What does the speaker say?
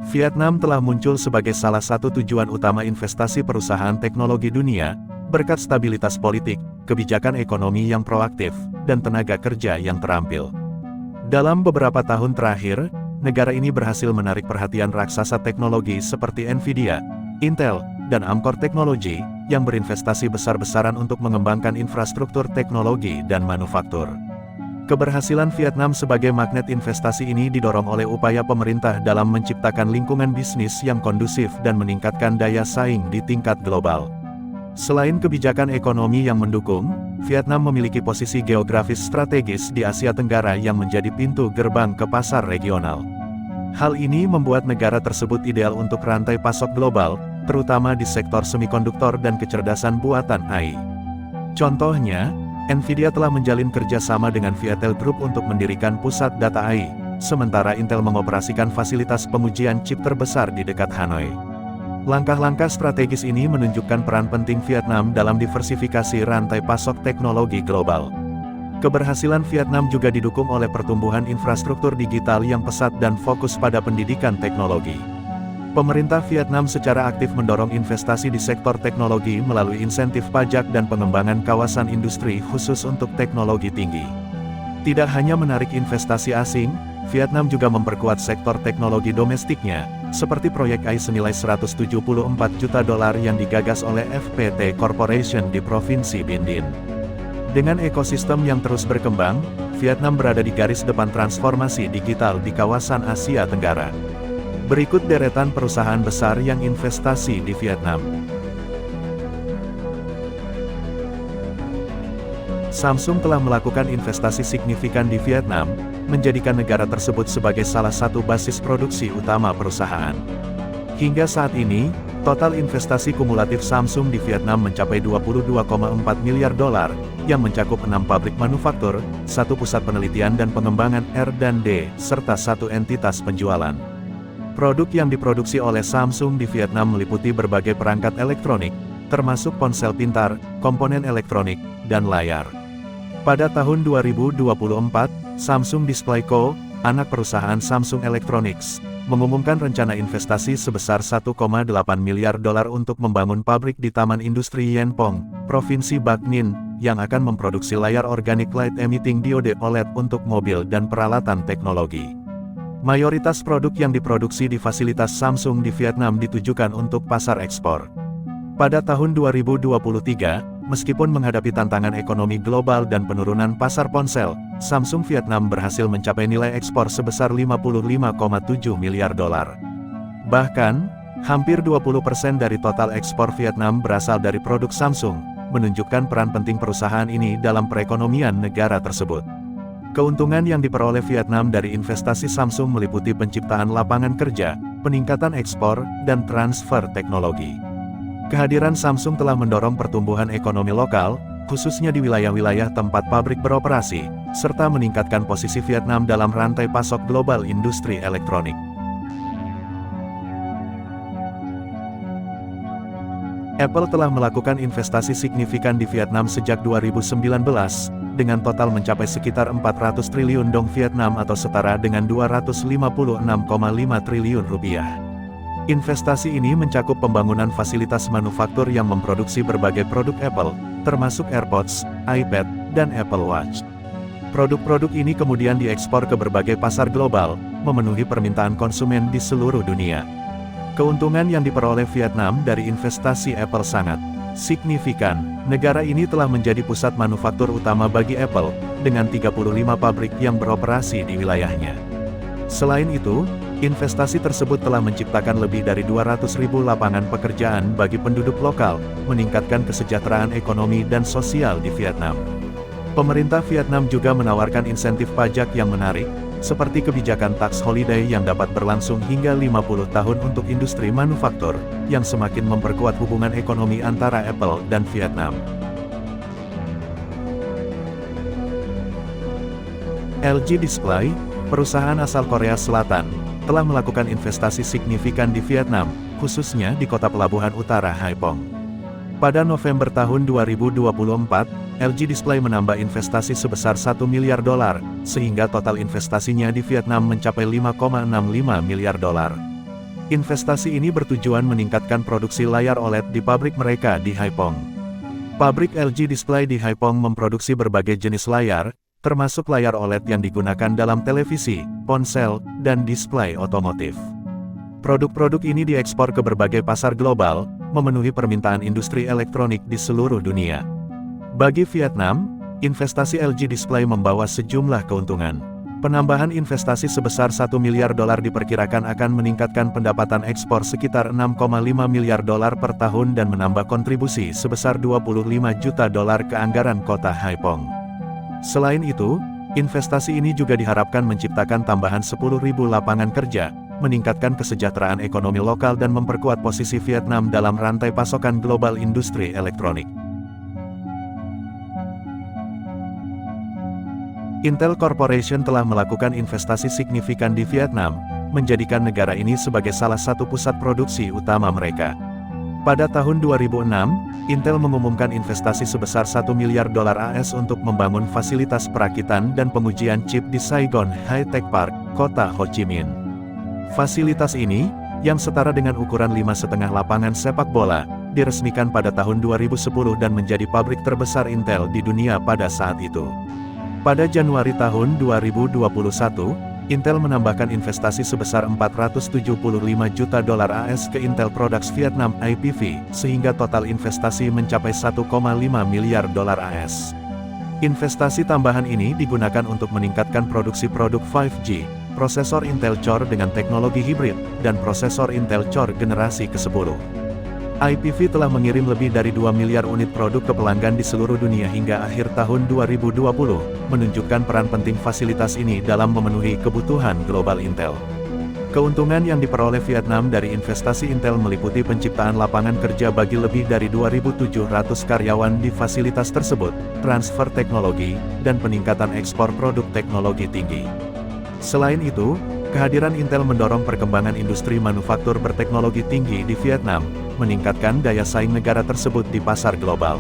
Vietnam telah muncul sebagai salah satu tujuan utama investasi perusahaan teknologi dunia, berkat stabilitas politik, kebijakan ekonomi yang proaktif, dan tenaga kerja yang terampil. Dalam beberapa tahun terakhir, negara ini berhasil menarik perhatian raksasa teknologi seperti Nvidia, Intel, dan Amkor Technology, yang berinvestasi besar-besaran untuk mengembangkan infrastruktur teknologi dan manufaktur. Keberhasilan Vietnam sebagai magnet investasi ini didorong oleh upaya pemerintah dalam menciptakan lingkungan bisnis yang kondusif dan meningkatkan daya saing di tingkat global. Selain kebijakan ekonomi yang mendukung, Vietnam memiliki posisi geografis strategis di Asia Tenggara yang menjadi pintu gerbang ke pasar regional. Hal ini membuat negara tersebut ideal untuk rantai pasok global, terutama di sektor semikonduktor dan kecerdasan buatan AI. Contohnya, Nvidia telah menjalin kerjasama dengan Viettel Group untuk mendirikan pusat data AI, sementara Intel mengoperasikan fasilitas pengujian chip terbesar di dekat Hanoi. Langkah-langkah strategis ini menunjukkan peran penting Vietnam dalam diversifikasi rantai pasok teknologi global. Keberhasilan Vietnam juga didukung oleh pertumbuhan infrastruktur digital yang pesat dan fokus pada pendidikan teknologi. Pemerintah Vietnam secara aktif mendorong investasi di sektor teknologi melalui insentif pajak dan pengembangan kawasan industri khusus untuk teknologi tinggi. Tidak hanya menarik investasi asing, Vietnam juga memperkuat sektor teknologi domestiknya, seperti proyek AI senilai $174 juta yang digagas oleh FPT Corporation di Provinsi Binh Dinh. Dengan ekosistem yang terus berkembang, Vietnam berada di garis depan transformasi digital di kawasan Asia Tenggara. Berikut deretan perusahaan besar yang investasi di Vietnam. Samsung telah melakukan investasi signifikan di Vietnam, menjadikan negara tersebut sebagai salah satu basis produksi utama perusahaan. Hingga saat ini, total investasi kumulatif Samsung di Vietnam mencapai $22,4 miliar, yang mencakup 6 pabrik manufaktur, 1 pusat penelitian dan pengembangan R&D, serta 1 entitas penjualan. Produk yang diproduksi oleh Samsung di Vietnam meliputi berbagai perangkat elektronik, termasuk ponsel pintar, komponen elektronik, dan layar. Pada tahun 2024, Samsung Display Co., anak perusahaan Samsung Electronics, mengumumkan rencana investasi sebesar $1,8 miliar untuk membangun pabrik di Taman Industri Yen Pong, Provinsi Bac Ninh, yang akan memproduksi layar organic light emitting diode OLED untuk mobil dan peralatan teknologi. Mayoritas produk yang diproduksi di fasilitas Samsung di Vietnam ditujukan untuk pasar ekspor. Pada tahun 2023, meskipun menghadapi tantangan ekonomi global dan penurunan pasar ponsel, Samsung Vietnam berhasil mencapai nilai ekspor sebesar $55,7 miliar. Bahkan, hampir 20% dari total ekspor Vietnam berasal dari produk Samsung, menunjukkan peran penting perusahaan ini dalam perekonomian negara tersebut. Keuntungan yang diperoleh Vietnam dari investasi Samsung meliputi penciptaan lapangan kerja, peningkatan ekspor, dan transfer teknologi. Kehadiran Samsung telah mendorong pertumbuhan ekonomi lokal, khususnya di wilayah-wilayah tempat pabrik beroperasi, serta meningkatkan posisi Vietnam dalam rantai pasok global industri elektronik. Apple telah melakukan investasi signifikan di Vietnam sejak 2019, dengan total mencapai sekitar 400 triliun dong Vietnam atau setara dengan $256,5 triliun. Investasi ini mencakup pembangunan fasilitas manufaktur yang memproduksi berbagai produk Apple, termasuk AirPods, iPad, dan Apple Watch. Produk-produk ini kemudian diekspor ke berbagai pasar global, memenuhi permintaan konsumen di seluruh dunia. Keuntungan yang diperoleh Vietnam dari investasi Apple sangat signifikan. Negara ini telah menjadi pusat manufaktur utama bagi Apple, dengan 35 pabrik yang beroperasi di wilayahnya. Selain itu, investasi tersebut telah menciptakan lebih dari 200.000 lapangan pekerjaan bagi penduduk lokal, meningkatkan kesejahteraan ekonomi dan sosial di Vietnam. Pemerintah Vietnam juga menawarkan insentif pajak yang menarik, seperti kebijakan tax holiday yang dapat berlangsung hingga 50 tahun untuk industri manufaktur, yang semakin memperkuat hubungan ekonomi antara Apple dan Vietnam. LG Display, perusahaan asal Korea Selatan, telah melakukan investasi signifikan di Vietnam, khususnya di kota pelabuhan utara Haiphong. Pada November tahun 2024, LG Display menambah investasi sebesar $1 miliar, sehingga total investasinya di Vietnam mencapai $5,65 miliar. Investasi ini bertujuan meningkatkan produksi layar OLED di pabrik mereka di Haiphong. Pabrik LG Display di Haiphong memproduksi berbagai jenis layar, termasuk layar OLED yang digunakan dalam televisi, ponsel, dan display otomotif. Produk-produk ini diekspor ke berbagai pasar global, memenuhi permintaan industri elektronik di seluruh dunia. Bagi Vietnam, investasi LG Display membawa sejumlah keuntungan. Penambahan investasi sebesar $1 miliar diperkirakan akan meningkatkan pendapatan ekspor sekitar $6,5 miliar per tahun dan menambah kontribusi sebesar $25 juta ke anggaran kota Haiphong. Selain itu, investasi ini juga diharapkan menciptakan tambahan 10.000 lapangan kerja, meningkatkan kesejahteraan ekonomi lokal dan memperkuat posisi Vietnam dalam rantai pasokan global industri elektronik. Intel Corporation telah melakukan investasi signifikan di Vietnam, menjadikan negara ini sebagai salah satu pusat produksi utama mereka. Pada tahun 2006, Intel mengumumkan investasi sebesar $1 miliar AS untuk membangun fasilitas perakitan dan pengujian chip di Saigon High-Tech Park, kota Ho Chi Minh. Fasilitas ini, yang setara dengan ukuran 5,5 lapangan sepak bola, diresmikan pada tahun 2010 dan menjadi pabrik terbesar Intel di dunia pada saat itu. Pada Januari tahun 2021, Intel menambahkan investasi sebesar $475 juta AS ke Intel Products Vietnam IPV, sehingga total investasi mencapai $1,5 miliar AS. Investasi tambahan ini digunakan untuk meningkatkan produksi produk 5G, prosesor Intel Core dengan teknologi hibrid, dan prosesor Intel Core generasi ke-10. IPV telah mengirim lebih dari 2 miliar unit produk ke pelanggan di seluruh dunia hingga akhir tahun 2020, menunjukkan peran penting fasilitas ini dalam memenuhi kebutuhan global Intel. Keuntungan yang diperoleh Vietnam dari investasi Intel meliputi penciptaan lapangan kerja bagi lebih dari 2.700 karyawan di fasilitas tersebut, transfer teknologi, dan peningkatan ekspor produk teknologi tinggi. Selain itu, kehadiran Intel mendorong perkembangan industri manufaktur berteknologi tinggi di Vietnam, meningkatkan daya saing negara tersebut di pasar global.